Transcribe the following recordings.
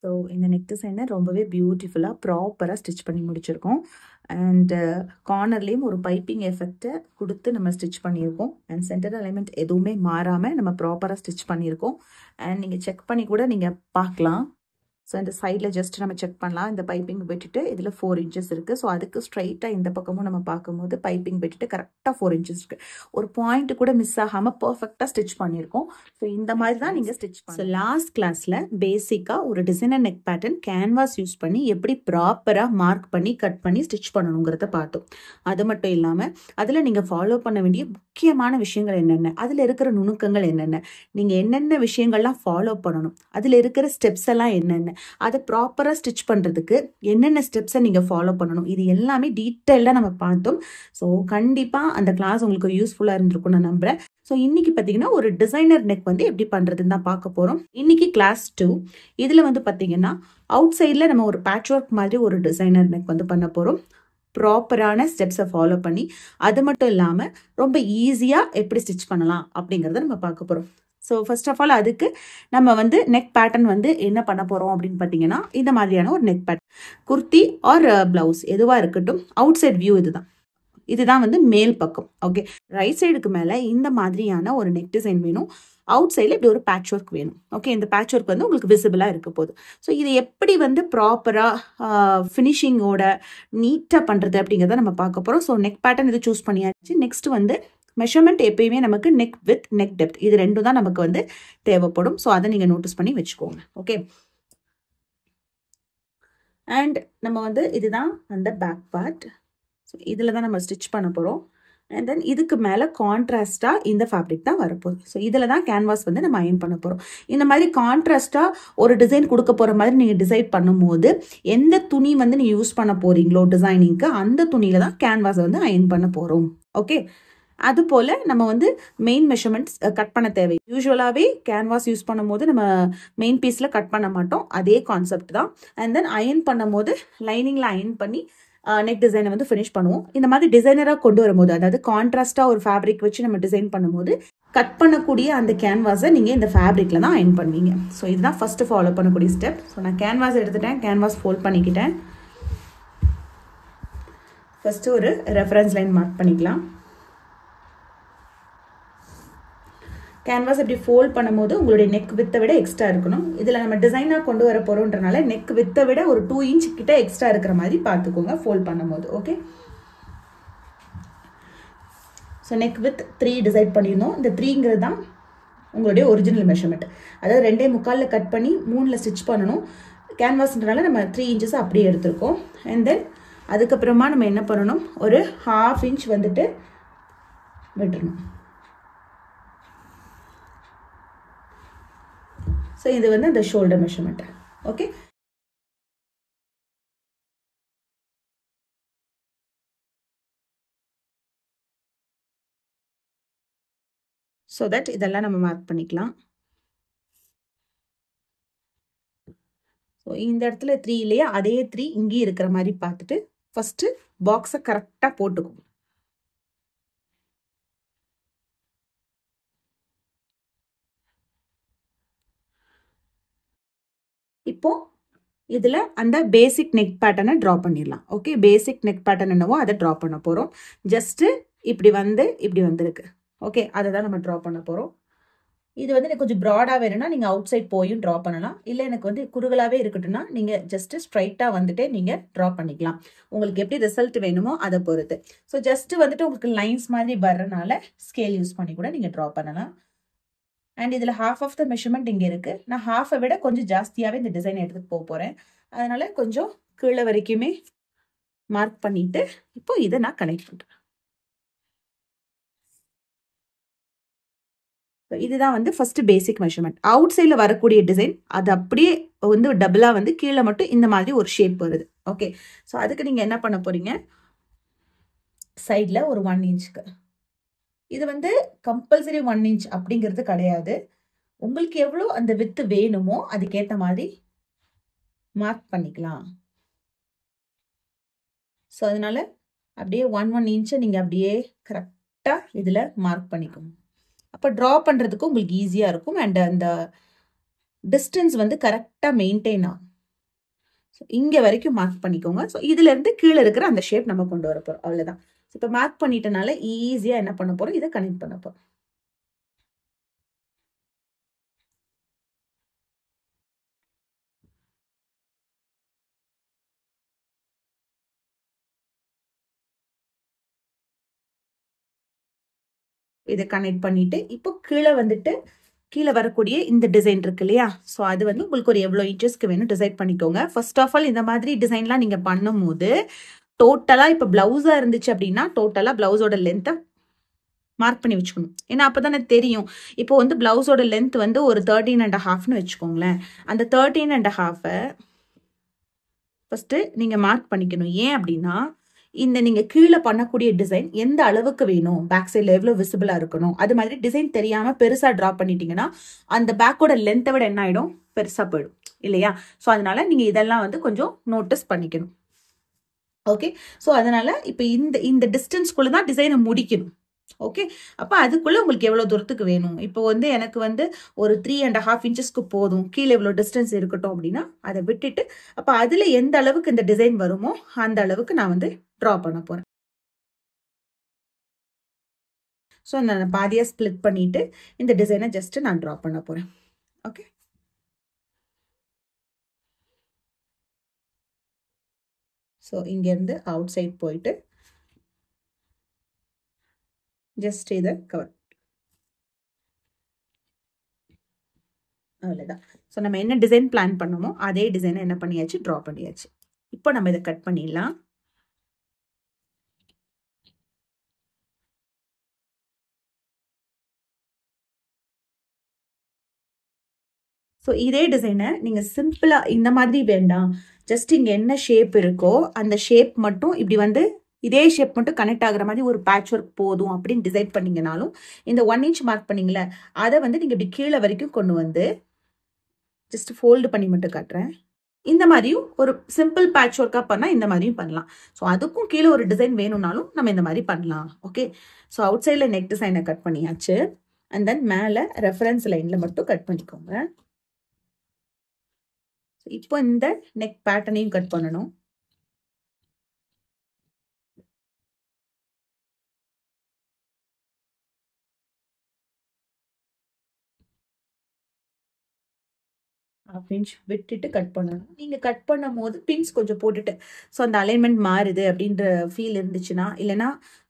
So இந்த neck டிசைனை ரொம்பவே பியூட்டிஃபுல்லாக ப்ராப்பராக ஸ்டிச் பண்ணி முடிச்சிருக்கோம். அண்ட் கார்னர்லேயும் ஒரு பைப்பிங் எஃபெக்டை கொடுத்து நம்ம ஸ்டிச் பண்ணியிருக்கோம். அண்ட் சென்டர் அலைன்மெண்ட் எதுவுமே மாறாமல் நம்ம ப்ராப்பராக ஸ்டிச் பண்ணியிருக்கோம். அண்ட் நீங்கள் செக் பண்ணி கூட நீங்கள் பார்க்கலாம். ஸோ இந்த சைடில் ஜஸ்ட் நம்ம செக் பண்ணலாம். இந்த பைப்பிங் விட்டுட்டு இதில் 4 inches இருக்குது. ஸோ அதுக்கு ஸ்ட்ரைட்டாக இந்த பக்கமும் நம்ம பார்க்கும்போது பைப்பிங் விட்டுட்டு கரெக்டாக 4 inches இருக்குது. ஒரு பாயிண்ட் கூட மிஸ் ஆகாமல் பர்ஃபெக்டாக ஸ்டிச் பண்ணியிருக்கோம். ஸோ இந்த மாதிரி தான் நீங்கள் ஸ்டிச் பண்ணி. ஸோ லாஸ்ட் கிளாஸில் பேசிக்காக ஒரு designer neck pattern canvas use பண்ணி எப்படி ப்ராப்பராக மார்க் பண்ணி கட் பண்ணி ஸ்டிச் பண்ணணுங்கிறத பார்த்தோம். அது மட்டும் இல்லாமல் அதில் நீங்கள் ஃபாலோ பண்ண வேண்டிய முக்கியமான விஷயங்கள் என்னென்ன, அதில் இருக்கிற நுணுக்கங்கள் என்னென்ன, நீங்கள் என்னென்ன விஷயங்கள்லாம் ஃபாலோ பண்ணணும், அதில் இருக்கிற ஸ்டெப்ஸ் எல்லாம் என்னென்ன, அதை ப்ராப்பராக ஸ்டிச் பண்ணுறதுக்கு என்னென்ன ஸ்டெப்ஸை நீங்கள் ஃபாலோ பண்ணணும், இது எல்லாமே டீட்டெயிலாக நம்ம பார்த்தோம். ஸோ கண்டிப்பாக அந்த கிளாஸ் உங்களுக்கு யூஸ்ஃபுல்லாக இருந்திருக்கும் நான் நம்புகிறேன். ஸோ இன்னைக்கு பார்த்தீங்கன்னா ஒரு டிசைனர் நெக் வந்து எப்படி பண்ணுறதுன்னு தான் பார்க்க போகிறோம். இன்னைக்கு கிளாஸ் 2 இதில் வந்து பார்த்தீங்கன்னா அவுட் சைடில் நம்ம ஒரு பேட்ச் ஒர்க் மாதிரி ஒரு டிசைனர் நெக் வந்து பண்ண போகிறோம். ப்ராப்பரான ஸ்டெப்ஸை ஃபாலோ பண்ணி அது மட்டும் இல்லாமல் ரொம்ப ஈஸியாக எப்படி ஸ்டிச் பண்ணலாம் அப்படிங்கிறத நம்ம பார்க்க போகிறோம். ஸோ ஃபர்ஸ்ட் ஆஃப் ஆல் அதுக்கு நம்ம வந்து நெக் பேட்டர்ன் வந்து என்ன பண்ண போகிறோம் அப்படின்னு பார்த்தீங்கன்னா இந்த மாதிரியான ஒரு neck pattern, kurti or blouse எதுவாக இருக்கட்டும். அவுட் சைட் வியூ இதுதான் வந்து மேல் பக்கம். ஓகே, ரைட் சைடுக்கு மேலே இந்த மாதிரியான ஒரு நெக் டிசைன் வேணும். அவுட் சைடில் இப்படி ஒரு பேட்ச் ஒர்க் வேணும். ஓகே, இந்த பேட்ச் ஒர்க் வந்து உங்களுக்கு விசிபிளாக இருக்க போகுது. ஸோ இது எப்படி வந்து ப்ராப்பராக ஃபினிஷிங்கோட நீட்டாக பண்ணுறது அப்படிங்கிறத நம்ம பார்க்க போகிறோம். ஸோ நெக் பேட்டர்ன் இது சூஸ் பண்ணியாச்சு. நெக்ஸ்ட் வந்து மெஷர்மெண்ட் எப்பயுமே நமக்கு நெக் வித் நெக் டெப்த் இது ரெண்டும் தான் நமக்கு வந்து தேவைப்படும். ஸோ அதை நீங்கள் நோட்டீஸ் பண்ணி வச்சுக்கோங்க. ஓகே, அண்ட் நம்ம வந்து இதுதான் அந்த பேக் பார்ட். ஸோ இதில் தான் நம்ம ஸ்டிச் பண்ண போகிறோம். அண்ட் தென் இதுக்கு மேலே கான்ட்ராஸ்டாக இந்த ஃபேப்ரிக் தான் வரப்போகுது. ஸோ இதில் தான் கேன்வாஸ் வந்து நம்ம அயன் பண்ண போகிறோம். இந்த மாதிரி கான்ட்ராஸ்டாக ஒரு டிசைன் கொடுக்க போகிற மாதிரி நீங்கள் டிசைட் பண்ணும்போது எந்த துணி வந்து நீங்கள் யூஸ் பண்ண போகிறீங்களோ டிசைனிங்க்கு அந்த துணியில் தான் கேன்வாஸை வந்து அயன் பண்ண போகிறோம். ஓகே, அதுபோல் நம்ம வந்து மெயின் மெஷர்மெண்ட்ஸ் கட் பண்ண தேவை. யூஸ்வலாகவே கேன்வாஸ் யூஸ் பண்ணும்போது நம்ம மெயின் பீஸில் கட் பண்ண மாட்டோம். அதே கான்செப்ட் தான். அண்ட் தென் அயன் பண்ணும்போது லைனிங்கில் அயன் பண்ணி நெக் டிசைனை வந்து ஃபினிஷ் பண்ணுவோம். இந்த மாதிரி டிசைனராக கொண்டு வரும்போது, அதாவது கான்ட்ராஸ்டாக ஒரு ஃபேப்ரிக் வச்சு நம்ம டிசைன் பண்ணும்போது கட் பண்ணக்கூடிய அந்த கேன்வாஸை நீங்கள் இந்த ஃபேப்ரிக்கில் தான் அயன் பண்ணுவீங்க. ஸோ இதுதான் ஃபஸ்ட்டு ஃபாலோ பண்ணக்கூடிய ஸ்டெப். ஸோ நான் கேன்வாஸ் எடுத்துட்டேன், கேன்வாஸ் ஃபோல்ட் பண்ணிக்கிட்டேன். ஃபஸ்ட்டு ஒரு ரெஃபரன்ஸ் லைன் மார்க் பண்ணிக்கலாம். கேன்வாஸ் இப்படி ஃபோல்ட் பண்ணும்போது உங்களுடைய நெக் வித்தை விட எக்ஸ்ட்ரா இருக்கணும். இதில் நம்ம டிசைனாக கொண்டு வர போகிறோன்றனால நெக் வித்தை விட ஒரு 2 inch கிட்ட எக்ஸ்ட்ரா இருக்கிற மாதிரி பார்த்துக்கோங்க ஃபோல்ட் பண்ணும்போது. Okay, so neck with 3 decide பண்ணியிருந்தோம். இந்த 3ங்கிறது தான் உங்களுடைய ஒரிஜினல் மெஷர்மெண்ட். அதாவது 2.25 கட் பண்ணி 3ல் ஸ்டிச் பண்ணணும். கேன்வாஸ்ன்றனால நம்ம 3 inches அப்படியே எடுத்திருக்கோம். அண்ட் தென் அதுக்கப்புறமா நம்ம என்ன பண்ணணும், ஒரு 1/2 inch வந்துட்டு விட்டுறணும். ஸோ இது வந்து அந்த shoulder measurement. Okay, so that இதெல்லாம் நம்ம மார்க் பண்ணிக்கலாம். ஸோ இந்த இடத்துல 3 இல்லையா, அதே 3 இங்கேயும் இருக்கிற மாதிரி பார்த்துட்டு ஃபஸ்ட்டு பாக்ஸை கரெக்டாக போட்டுக்கோங்க. இப்போ இதில் அந்த பேசிக் நெக் பேட்டர்னை ட்ரா பண்ணிடலாம். ஓகே, பேசிக் நெக் பேட்டர்ன் என்னவோ அதை ட்ரா பண்ண போகிறோம். ஜஸ்ட்டு இப்படி வந்துருக்கு. ஓகே, அதை தான் நம்ம ட்ரா பண்ண போகிறோம். இது வந்து எனக்கு கொஞ்சம் ப்ராடாக வேணும்னா நீங்கள் அவுட் சைட் போயும் ட்ரா பண்ணலாம். இல்லை எனக்கு வந்து குறுகலாகவே இருக்கட்டும்னா நீங்கள் ஜஸ்ட்டு ஸ்ட்ரைட்டாக வந்துட்டு நீங்கள் ட்ரா பண்ணிக்கலாம். உங்களுக்கு எப்படி ரிசல்ட் வேணுமோ அதை பொறுத்து. ஸோ ஜஸ்ட்டு வந்துட்டு உங்களுக்கு லைன்ஸ் மாதிரி வர்றனால ஸ்கேல் யூஸ் பண்ணி கூட நீங்கள் ட்ரா பண்ணலாம். அண்ட் இதில் ஹாஃப் ஆஃப் த மெஷர்மெண்ட் இங்கே இருக்குது. நான் ஹாஃபை விட கொஞ்சம் ஜாஸ்தியாகவே இந்த டிசைன் எடுத்துகிட்டு போக போகிறேன். அதனால் கொஞ்சம் கீழே வரைக்குமே மார்க் பண்ணிவிட்டு இப்போ இதை நான் கனெக்ட் பண்ணுறேன். இதுதான் வந்து ஃபஸ்ட்டு பேசிக் மெஷர்மெண்ட். அவுட் சைடில் வரக்கூடிய டிசைன் அது அப்படியே வந்து டபுளாக வந்து கீழே மட்டும் இந்த மாதிரி ஒரு ஷேப் வருது. ஓகே, ஸோ அதுக்கு நீங்கள் என்ன பண்ண போகிறீங்க, சைடில் ஒரு 1 inchக்கு இது வந்து கம்பல்சரி 1 inch அப்படிங்கிறது கிடையாது. உங்களுக்கு எவ்வளோ அந்த வித்து வேணுமோ அதுக்கேற்ற மாதிரி மார்க் பண்ணிக்கலாம். ஸோ அதனால அப்படியே 1 inch நீங்கள் அப்படியே கரெக்டாக இதில் மார்க் பண்ணிக்கோங்க. அப்போ ட்ரா பண்ணுறதுக்கு உங்களுக்கு ஈஸியாக இருக்கும். அண்ட் அந்த டிஸ்டன்ஸ் வந்து கரெக்டாக மெயின்டைன் ஆகும். ஸோ இங்கே வரைக்கும் மார்க் பண்ணிக்கோங்க. ஸோ இதுலேருந்து கீழே இருக்கிற அந்த ஷேப் நம்ம கொண்டு வர போகிறோம். அவ்வளோதான். இப்போ மார்க் பண்ணிட்டனால ஈஸியாக என்ன பண்ண போகிறோம், இதை கனெக்ட் பண்ண போகிறோம். இதை கனெக்ட் பண்ணிட்டு இப்போ கீழே வந்துட்டு கீழே வரக்கூடிய இந்த டிசைன் இருக்கு இல்லையா, ஸோ அது வந்து உங்களுக்கு ஒரு எவ்வளோ இன்ச்சஸ்க்கு வேணும் டிசைட் பண்ணிக்கோங்க. ஃபர்ஸ்ட் ஆஃப் ஆல் இந்த மாதிரி டிசைன்லாம் நீங்கள் பண்ணும்போது டோட்டலாக இப்போ பிளவுஸாக இருந்துச்சு அப்படின்னா டோட்டலாக பிளவுஸோட லென்த்தை மார்க் பண்ணி வச்சுக்கணும். ஏன்னா அப்போ தானே தெரியும். இப்போ வந்து பிளவுஸோட லென்த் வந்து ஒரு 13.5ன்னு வச்சுக்கோங்களேன். அந்த 13.5 ஃபர்ஸ்ட் நீங்க மார்க் பண்ணிக்கணும். ஏன் அப்படின்னா இந்த நீங்க கீழே பண்ணக்கூடிய டிசைன் எந்த அளவுக்கு வேணும், பேக் சைட்ல எவ்வளவு விசிபிளா இருக்கணும், அது மாதிரி டிசைன் தெரியாம பெருசா டிரா பண்ணிட்டீங்கன்னா அந்த பேக்கோட லென்த்தை விட என்ன ஆயிடும், பெருசா போயிடும் இல்லையா. ஸோ அதனால நீங்க இதெல்லாம் வந்து கொஞ்சம் நோட்டீஸ் பண்ணிக்கணும். ஓகே, ஸோ அதனால இப்போ இந்த டிஸ்டன்ஸ்குள்ள தான் டிசைனை முடிக்கணும். ஓகே, அப்போ அதுக்குள்ள உங்களுக்கு எவ்வளோ தூரத்துக்கு வேணும். இப்போ வந்து எனக்கு வந்து ஒரு 3.5 இன்ச்சஸ்க்கு போதும், கீழே இவ்வளோ டிஸ்டன்ஸ் இருக்கட்டும் அப்படின்னா அதை விட்டுட்டு அப்போ அதில் எந்த அளவுக்கு இந்த டிசைன் வருமோ அந்த அளவுக்கு நான் வந்து ட்ரா பண்ண போகிறேன். ஸோ நான் பாதியாக ஸ்ப்ளிட் பண்ணிட்டு இந்த டிசைனை ஜஸ்ட் நான் ட்ரா பண்ண போகிறேன். ஓகே, ஸோ இங்கேருந்து அவுட் சைட் போயிட்டு ஜஸ்ட் இதை கவர், அவ்வளோதான். ஸோ நம்ம என்ன டிசைன் பிளான் பண்ணோமோ அதே டிசைனை என்ன பண்ணியாச்சு, ட்ரா பண்ணியாச்சு. இப்போ நம்ம இதை கட் பண்ணிடலாம். ஸோ இதே டிசைனை நீங்கள் சிம்பிளாக இந்த மாதிரி வேண்டாம், ஜஸ்ட் இங்கே என்ன ஷேப் இருக்கோ அந்த ஷேப் மட்டும் இப்படி வந்து இதே ஷேப் மட்டும் கனெக்ட் ஆகுற மாதிரி ஒரு பேட்ச் ஒர்க் போதும் அப்படின்னு டிசைட் பண்ணிங்கனாலும் இந்த 1 இன்ச் மார்க் பண்ணிங்களே அதை வந்து நீங்கள் இப்படி கீழே வரைக்கும் கொண்டு வந்து ஜஸ்ட் ஃபோல்டு பண்ணி மட்டும் காட்டுறேன். இந்த மாதிரியும் ஒரு சிம்பிள் பேட்ச் ஒர்க்காக பண்ணால் இந்த மாதிரியும் பண்ணலாம். ஸோ அதுக்கும் கீழே ஒரு டிசைன் வேணும்னாலும் நம்ம இந்த மாதிரி பண்ணலாம். ஓகே, ஸோ அவுட் சைடில் நெக் டிசைனை கட் பண்ணியாச்சு. அண்ட் தென் மேலே ரெஃபரன்ஸ் லைனில் மட்டும் கட் பண்ணிக்கோங்க. இப்போ இந்த நெக் பேட்டர்னையும் கட் பண்ணணும். ½ இன்ச் விட்டுட்டு கட் பண்ணணும். நீங்க கட் பண்ணும் போது பின்ஸ் கொஞ்சம் போட்டுட்டு, ஸோ அந்த அலைன்மெண்ட் மாறுது அப்படின்ற ஃபீல் இருந்துச்சுன்னா, இல்லைன்னா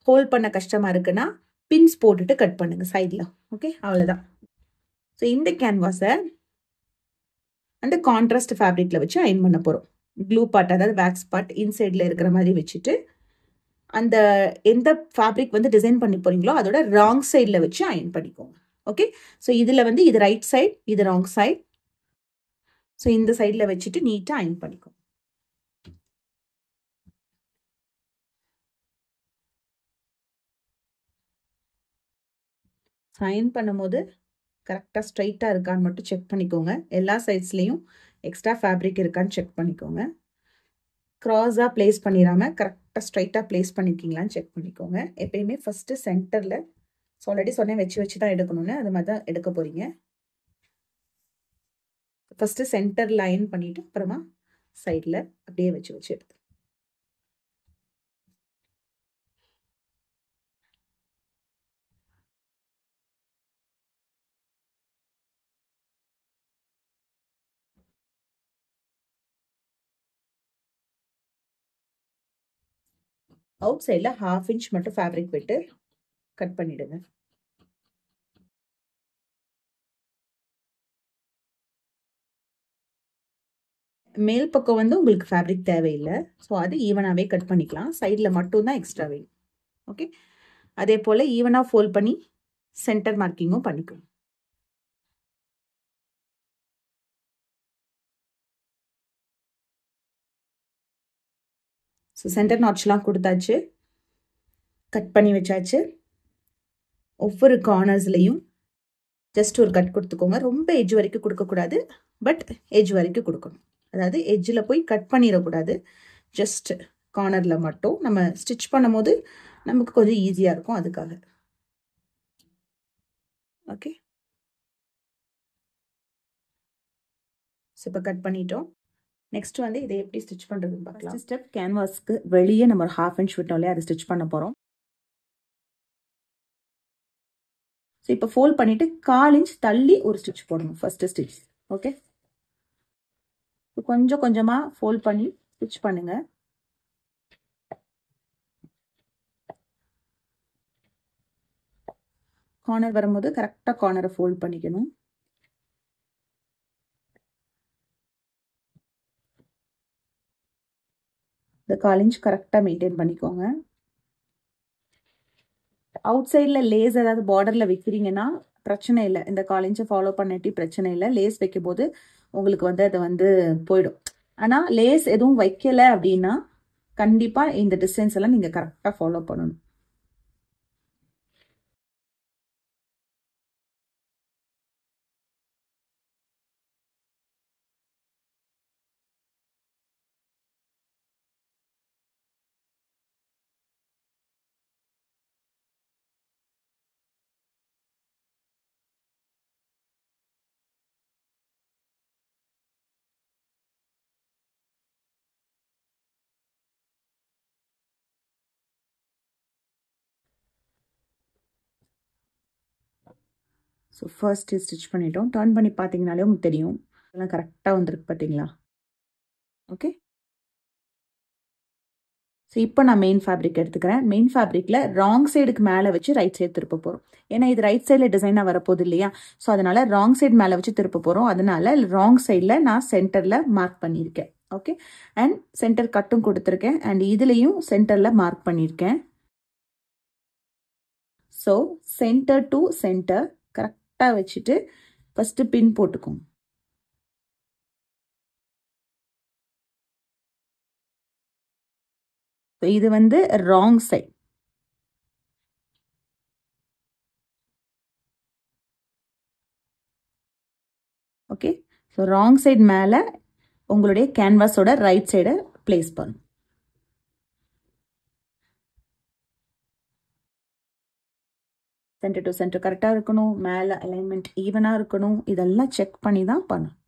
ஹோல்ட் பண்ண கஷ்டமா இருக்குன்னா பின்ஸ் போட்டுட்டு கட் பண்ணுங்க சைடில். ஓகே, அவ்வளோதான். ஸோ இந்த கேன்வாஸை அந்த கான்ட்ராஸ்ட் ஃபேப்ரிக்ல வச்சு அயன் பண்ண போகிறோம். க்ளூ பார்ட், அதாவது வேக்ஸ் பார்ட் இன்சைடில் இருக்கிற மாதிரி வச்சுட்டு அந்த எந்த ஃபேப்ரிக் வந்து டிசைன் பண்ணி போறீங்களோ அதோட ராங் சைடில் வச்சு அயன் பண்ணிக்கோங்க. ஓகே, ஸோ இதில் வந்து இது ரைட் சைட், இது ராங் சைட். ஸோ இந்த சைடில் வச்சுட்டு நீட்டாக அயன் பண்ணிக்கோங்க. அயன் பண்ணும்போது கரெக்டாக ஸ்ட்ரைட்டாக இருக்கான்னு மட்டும் செக் பண்ணிக்கோங்க. எல்லா சைட்ஸ்லேயும் எக்ஸ்ட்ரா ஃபேப்ரிக் இருக்கான்னு செக் பண்ணிக்கோங்க. க்ராஸாக ப்ளேஸ் பண்ணிடாமல் கரெக்டாக ஸ்ட்ரைட்டாக ப்ளேஸ் பண்ணியிருக்கீங்களான்னு செக் பண்ணிக்கோங்க. எப்பயுமே ஃபஸ்ட்டு சென்டரில், ஆல்ரெடி சொன்னேன் வச்சு தான் எடுக்கணும்னு, அது மாதிரி தான் எடுக்க போகிறீங்க. ஃபஸ்ட்டு சென்டரில் அயன் பண்ணிவிட்டு அப்புறமா சைடில் அப்படியே வச்சு எடுத்து அவுட் சைடில் ½ இன்ச் மட்டும் ஃபேப்ரிக் விட்டு கட் பண்ணிவிடுங்க. மேல் பக்கம் வந்து உங்களுக்கு ஃபேப்ரிக் தேவையில்லை, ஸோ அது ஈவனாகவே கட் பண்ணிக்கலாம். சைடில் மட்டும்தான் எக்ஸ்ட்ரா வேணும். ஓகே, அதே போல் ஈவனாக ஃபோல்ட் பண்ணி சென்டர் மார்க்கிங்கும் பண்ணிக்கணும். ஸோ சென்டர் நாட்ச்லாம் கொடுத்தாச்சு, கட் பண்ணி வச்சாச்சு. ஒவ்வொரு கார்னர்ஸ்லையும் ஜஸ்ட் ஒரு கட் கொடுத்துக்கோங்க. ரொம்ப எட்ஜ் வரைக்கும் கொடுக்கக்கூடாது, பட் எட்ஜ் வரைக்கும் கொடுக்கணும். அதாவது எட்ஜில் போய் கட் பண்ணிடக்கூடாது, ஜஸ்ட் கார்னரில் மட்டும். நம்ம ஸ்டிச் பண்ணும் போது நமக்கு கொஞ்சம் ஈஸியாக இருக்கும், அதுக்காக. ஓகே, ஸோ இப்போ கட் பண்ணிட்டோம். நெக்ஸ்ட் வந்து இதை எப்படி ஸ்டிச் பண்ணுறதுன்னு பார்க்கலாம். ஃபர்ஸ்ட் ஸ்டெப், கேன்வாஸ்க்கு வெளியே நம்ம ஒரு 1/2 inch விட்டோம் இல்லையா, அதை ஸ்டிச் பண்ண போகிறோம். ஸோ இப்போ ஃபோல்ட் பண்ணிவிட்டு 1/4 inch தள்ளி ஒரு ஸ்டிச் போடணும் ஃபர்ஸ்ட் ஸ்டிச். ஓகே, கொஞ்சம் கொஞ்சமாக ஃபோல்ட் பண்ணி ஸ்டிச் பண்ணுங்க. கார்னர் வரும்போது கரெக்டாக கார்னரை ஃபோல்ட் பண்ணிக்கணும். இந்த 1/4 inch கரெக்டாக மெயின்டைன் பண்ணிக்கோங்க. அவுட் சைடில் லேஸ் ஏதாவது பார்டரில் வைக்கிறீங்கன்னா பிரச்சனை இல்லை, இந்த 1/4 inch ஃபாலோ பண்ணிட்டு பிரச்சனை இல்லை. லேஸ் வைக்கும் போது உங்களுக்கு வந்து அது வந்து போயிடும். ஆனால் லேஸ் எதுவும் வைக்கலை அப்படின்னா கண்டிப்பாக இந்த டிஸ்டன்ஸ் எல்லாம் நீங்கள் கரெக்டாக ஃபாலோ பண்ணணும். ஸோ ஃபர்ஸ்ட் ஸ்டிச் பண்ணிட்டோம். டர்ன் பண்ணி பார்த்தீங்கனாலே உங்களுக்கு தெரியும் இதெல்லாம் கரெக்டாக வந்துருக்கு பார்த்தீங்களா. ஓகே, ஸோ இப்போ நான் மெயின் ஃபேப்ரிக் எடுத்துக்கிறேன். மெயின் ஃபேப்ரிக்கில் ராங் சைடுக்கு மேலே வச்சு ரைட் சைடு திருப்ப போகிறோம். ஏன்னா இது ரைட் சைடில் டிசைனாக வரப்போகுது இல்லையா, ஸோ அதனால் ராங் சைடு மேலே வச்சு திருப்ப போகிறோம். அதனால ராங் சைடில் நான் சென்டரில் மார்க் பண்ணியிருக்கேன். ஓகே, அண்ட் சென்டர் கட்டும் கொடுத்துருக்கேன். அண்ட் இதுலேயும் சென்டரில் மார்க் பண்ணியிருக்கேன். ஸோ சென்டர் டு சென்டர் கரெக்டாக வச்சுட்டு ஃபஸ்ட்டு பின் போட்டுக்கோங்க. இது வந்து wrong side. Okay, so wrong side மேலே உங்களுடைய கேன்வாஸோட ரைட் சைடை பிளேஸ் பண்ணும். சென்டர் டு சென்டர் கரெக்டாக இருக்கணும், மேலே அலைன்மெண்ட் ஈவனாக இருக்கணும். இதெல்லாம் செக் பண்ணி தான் பண்ணணும்.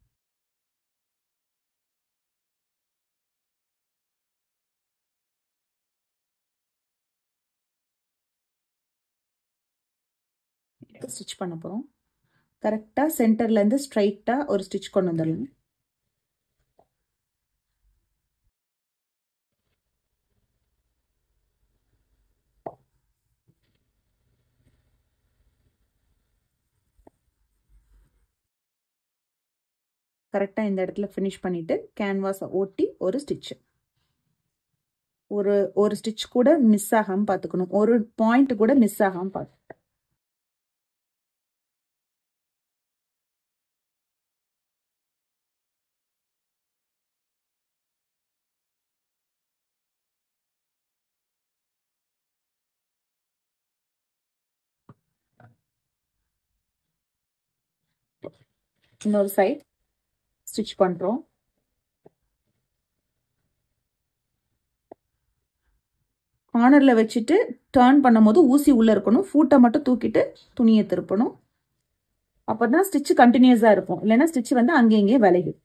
ஸ்டிச் பண்ண போகிறோம். கரெக்டாக சென்டர்லேருந்து ஸ்ட்ரைட்டாக ஒரு ஸ்டிச் கொண்டு வந்துடலாம். கரெக்டாக இந்த இடத்துல ஃபினிஷ் பண்ணிவிட்டு கேன்வாஸை ஓட்டி ஒரு ஸ்டிச்சு. ஒரு ஸ்டிச் கூட மிஸ் ஆகாமல் பார்த்துக்கணும், ஒரு பாயிண்ட் கூட மிஸ் ஆகாமல் பார்த்து. இன்னொரு சைட் ஸ்டிச் பண்ணுறோம். கார்னரில் வச்சுட்டு டர்ன் பண்ணும்போது ஊசி உள்ளே இருக்கணும். ஃபூட்டை மட்டும் தூக்கிட்டு துணியை திருப்பணும். அப்போ தான் ஸ்டிச்சு கண்டினியூஸாக இருக்கும், இல்லைன்னா ஸ்டிச்சு வந்து அங்கேயே விலகும்.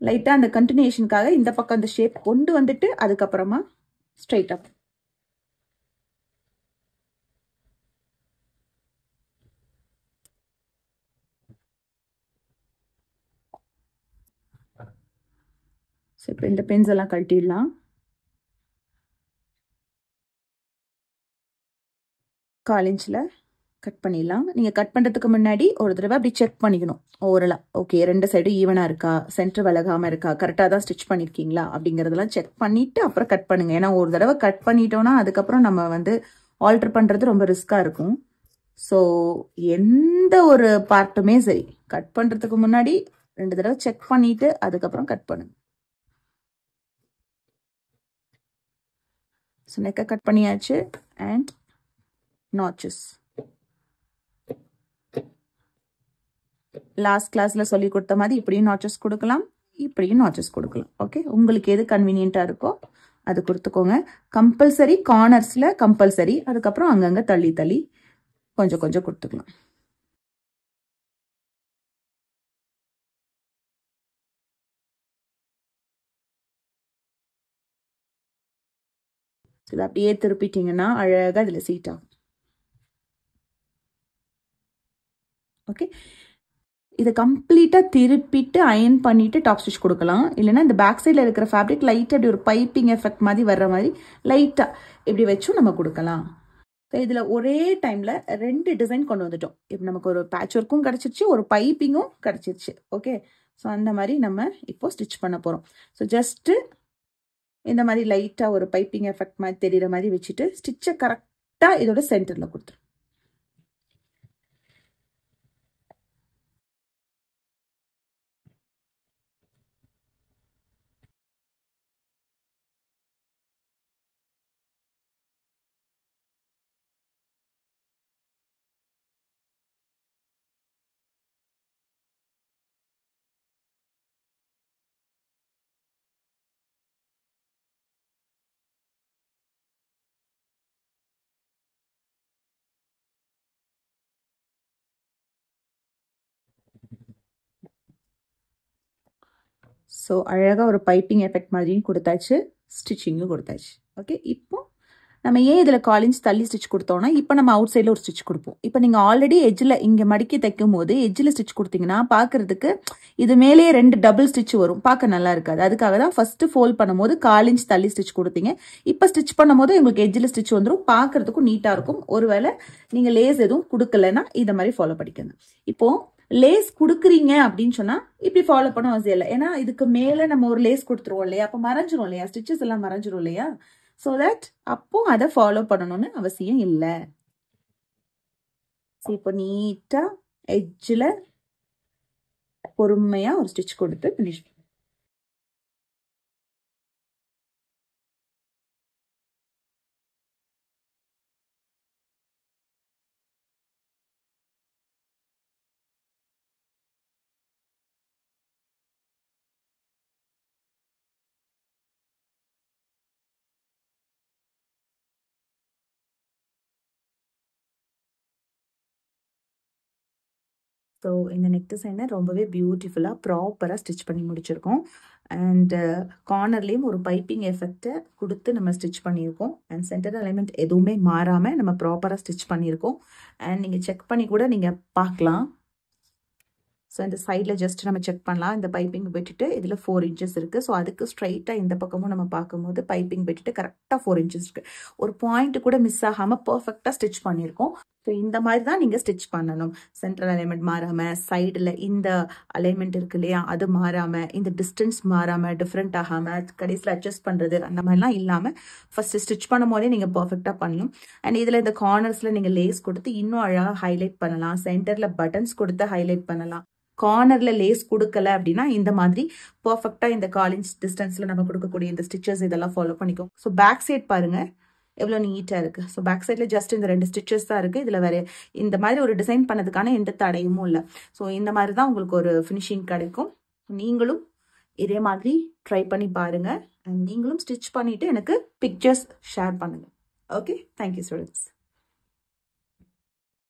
லைட்டாக அந்த கண்டினியூஷனுக்காக இந்த பக்கம் அந்த ஷேப் கொண்டு வந்துட்டு அதுக்கப்புறமா ஸ்ட்ரைட்டாக. ஸோ இப்போ இந்த பென்ஸ் எல்லாம் கழட்டிடலாம். கால் இன்ச்சில் கட் பண்ணிடலாம். நீங்கள் கட் பண்ணுறதுக்கு முன்னாடி ஒரு தடவை அப்படி செக் பண்ணிக்கணும் ஓவரலாக. ஓகே, ரெண்டு சைடும் ஈவனாக இருக்கா, சென்டர் விலகாமல் இருக்கா, கரெக்டாக தான் ஸ்டிச் பண்ணியிருக்கீங்களா அப்படிங்கிறதெல்லாம் செக் பண்ணிவிட்டு அப்புறம் கட் பண்ணுங்கள். ஏன்னா ஒரு தடவை கட் பண்ணிட்டோன்னா அதுக்கப்புறம் நம்ம வந்து ஆல்டர் பண்ணுறது ரொம்ப ரிஸ்க்காக இருக்கும். ஸோ எந்த ஒரு பார்ட்டுமே சரி, கட் பண்ணுறதுக்கு முன்னாடி 2 தடவை செக் பண்ணிவிட்டு அதுக்கப்புறம் கட் பண்ணுங்க. ஸோ நெக்கை கட் பண்ணியாச்சு. அண்ட் நாச்சஸ் லாஸ்ட் கிளாஸில் சொல்லி கொடுத்த மாதிரி இப்படியும் நாச்சஸ் கொடுக்கலாம், இப்படியும் நாச்சஸ் கொடுக்கலாம். ஓகே, உங்களுக்கு எது கன்வீனியண்ட்டாக இருக்கோ அது கொடுத்துக்கோங்க. கம்பல்சரி கார்னர்ஸில் கம்பல்சரி, அதுக்கப்புறம் அங்கங்கே தள்ளி தள்ளி கொஞ்சம் கொஞ்சம் கொடுத்துக்கலாம். இதை அப்படியே திருப்பிட்டிங்கன்னா அழகாக இதில் சீட் ஆகும். ஓகே, இதை கம்ப்ளீட்டாக திருப்பிட்டு அயன் பண்ணிவிட்டு டாப் ஸ்டிச் கொடுக்கலாம். இல்லைனா இந்த பேக் சைடில் இருக்கிற ஃபேப்ரிக் லைட்டாக இப்படி ஒரு பைப்பிங் எஃபெக்ட் மாதிரி வர்ற மாதிரி லைட்டாக இப்படி வச்சும் நம்ம கொடுக்கலாம். ஸோ இதில் ஒரே டைமில் 2 டிசைன் கொண்டு வந்துட்டோம். இப்போ நமக்கு ஒரு பேட்ச் ஒர்க்கும் கிடச்சிருச்சு, ஒரு பைப்பிங்கும் கிடச்சிருச்சு. ஓகே, ஸோ அந்த மாதிரி நம்ம இப்போ ஸ்டிச் பண்ண போகிறோம். ஸோ ஜஸ்ட்டு இந்த மாதிரி லைட்டாக ஒரு பைப்பிங் எஃபெக்ட் மாதிரி தெரிகிற மாதிரி வச்சுட்டு ஸ்டிச்சை கரெக்டாக இதோட சென்டரில் கொடுத்துரும். ஸோ அழகாக ஒரு பைப்பிங் எஃபெக்ட் மாதிரியும் கொடுத்தாச்சு, ஸ்டிச்சிங்கும் கொடுத்தாச்சு. ஓகே, இப்போ நம்ம ஏன் இதில் காலிஞ்ச் தள்ளி ஸ்டிச் கொடுத்தோம்னா இப்போ நம்ம அவுட் சைடில் ஒரு ஸ்டிச் கொடுப்போம். இப்போ நீங்கள் ஆல்ரெடி எஜ்ஜில் இங்கே மடிக்கி தைக்கும் போது எஜ்ஜில் ஸ்டிச் கொடுத்தீங்கன்னா பார்க்கறதுக்கு இது மேலேயே 2 டபுள் ஸ்டிச் வரும், பார்க்க நல்லா இருக்காது. அதுக்காக தான் ஃபர்ஸ்ட் ஃபோல்ட் பண்ணும்போது காலிஞ்ச் தள்ளி ஸ்டிச் கொடுத்தீங்க. இப்போ ஸ்டிச் பண்ணும்போது உங்களுக்கு எஜ்ஜில் ஸ்டிச் வந்துடும், பார்க்கறதுக்கும் நீட்டாக இருக்கும். ஒருவேளை நீங்கள் லேஸ் எதுவும் கொடுக்கலன்னா இந்த மாதிரி ஃபாலோ பண்ணிக்கோங்க. இப்போ லேஸ் கொடுக்குறீங்க அப்படின்னு சொன்னா இப்படி ஃபாலோ பண்ண அவசியம் இல்லை. ஏன்னா இதுக்கு மேல நம்ம ஒரு லேஸ் கொடுத்துருவோம் இல்லையா, அப்போ மறைஞ்சிரும் இல்லையா, ஸ்டிச்சஸ் எல்லாம் மறைஞ்சிரும் இல்லையா. ஸோ தட் அப்போ அதை ஃபாலோ பண்ணணும்னு அவசியம் இல்லை. இப்போ நீட்டா எட்ஜில் பொறுமையா ஒரு ஸ்டிச் கொடுத்து ஃபினிஷ். ஸோ இந்த நெக் டிசைனை ரொம்பவே பியூட்டிஃபுல்லாக ப்ராப்பராக ஸ்டிச் பண்ணி முடிச்சிருக்கோம். அண்ட் கார்னர்லேயும் ஒரு பைப்பிங் எஃபெக்டை கொடுத்து நம்ம ஸ்டிச் பண்ணியிருக்கோம். அண்ட் சென்டர் அலைன்மெண்ட் எதுவுமே மாறாமல் நம்ம ப்ராப்பராக ஸ்டிச் பண்ணியிருக்கோம். அண்ட் நீங்கள் செக் பண்ணி கூட நீங்கள் பார்க்கலாம். ஸோ இந்த சைடில் ஜஸ்ட் நம்ம செக் பண்ணலாம். இந்த பைப்பிங் விட்டுட்டு இதில் 4 இன்ச்சஸ் இருக்குது. ஸோ அதுக்கு ஸ்ட்ரைட்டாக இந்த பக்கமும் நம்ம பார்க்கும்போது பைப்பிங் விட்டுட்டு கரெக்டாக 4 இன்ச்சஸ் இருக்குது. ஒரு பாயிண்ட் கூட மிஸ் ஆகாமல் பர்ஃபெக்டாக ஸ்டிச் பண்ணியிருக்கோம். ஸோ இந்த மாதிரி தான் நீங்கள் ஸ்டிச் பண்ணணும். சென்ட்ரல் அலைன்மெண்ட் மாறாமல், சைடில் இந்த அலைன்மெண்ட் இருக்கு இல்லையா அது மாறாமல், இந்த டிஸ்டன்ஸ் மாறாமல், டிஃப்ரெண்ட் ஆகாமல், கடைசியில் அட்ஜஸ்ட் பண்ணுறது அந்த மாதிரிலாம் இல்லாமல் ஃபர்ஸ்ட் ஸ்டிச் பண்ணும் போதே நீங்கள் பர்ஃபெக்டாக பண்ணணும். அண்ட் இதில் இந்த கார்னர்ஸில் நீங்கள் லேஸ் கொடுத்து இன்னும் அழகாக ஹைலைட் பண்ணலாம். சென்டரில் பட்டன்ஸ் கொடுத்து ஹைலைட் பண்ணலாம். கார்னரில் லேஸ் கொடுக்கல அப்படின்னா இந்த மாதிரி பர்ஃபெக்டாக இந்த 1/4 இன்ச் டிஸ்டன்ஸில் நம்ம கொடுக்கக்கூடிய இந்த ஸ்டிச்சஸ் இதெல்லாம் ஃபாலோ பண்ணிக்கோ. ஸோ பேக் சைட் பாருங்கள் எவ்வளோ நீட்டாக இருக்குது. ஸோ பேக் சைடில் ஜஸ்ட் இந்த 2 ஸ்டிச்சஸ் தான் இருக்குது. இதில் வேறு இந்த மாதிரி ஒரு டிசைன் பண்ணதுக்கான எந்த தடையும் இல்லை. ஸோ இந்த மாதிரி தான் உங்களுக்கு ஒரு ஃபினிஷிங் கிடைக்கும். நீங்களும் இதே மாதிரி ட்ரை பண்ணி பாருங்கள். அண்ட் நீங்களும் ஸ்டிச் பண்ணிவிட்டு எனக்கு பிக்சர்ஸ் ஷேர் பண்ணுங்கள். Okay, thank you students.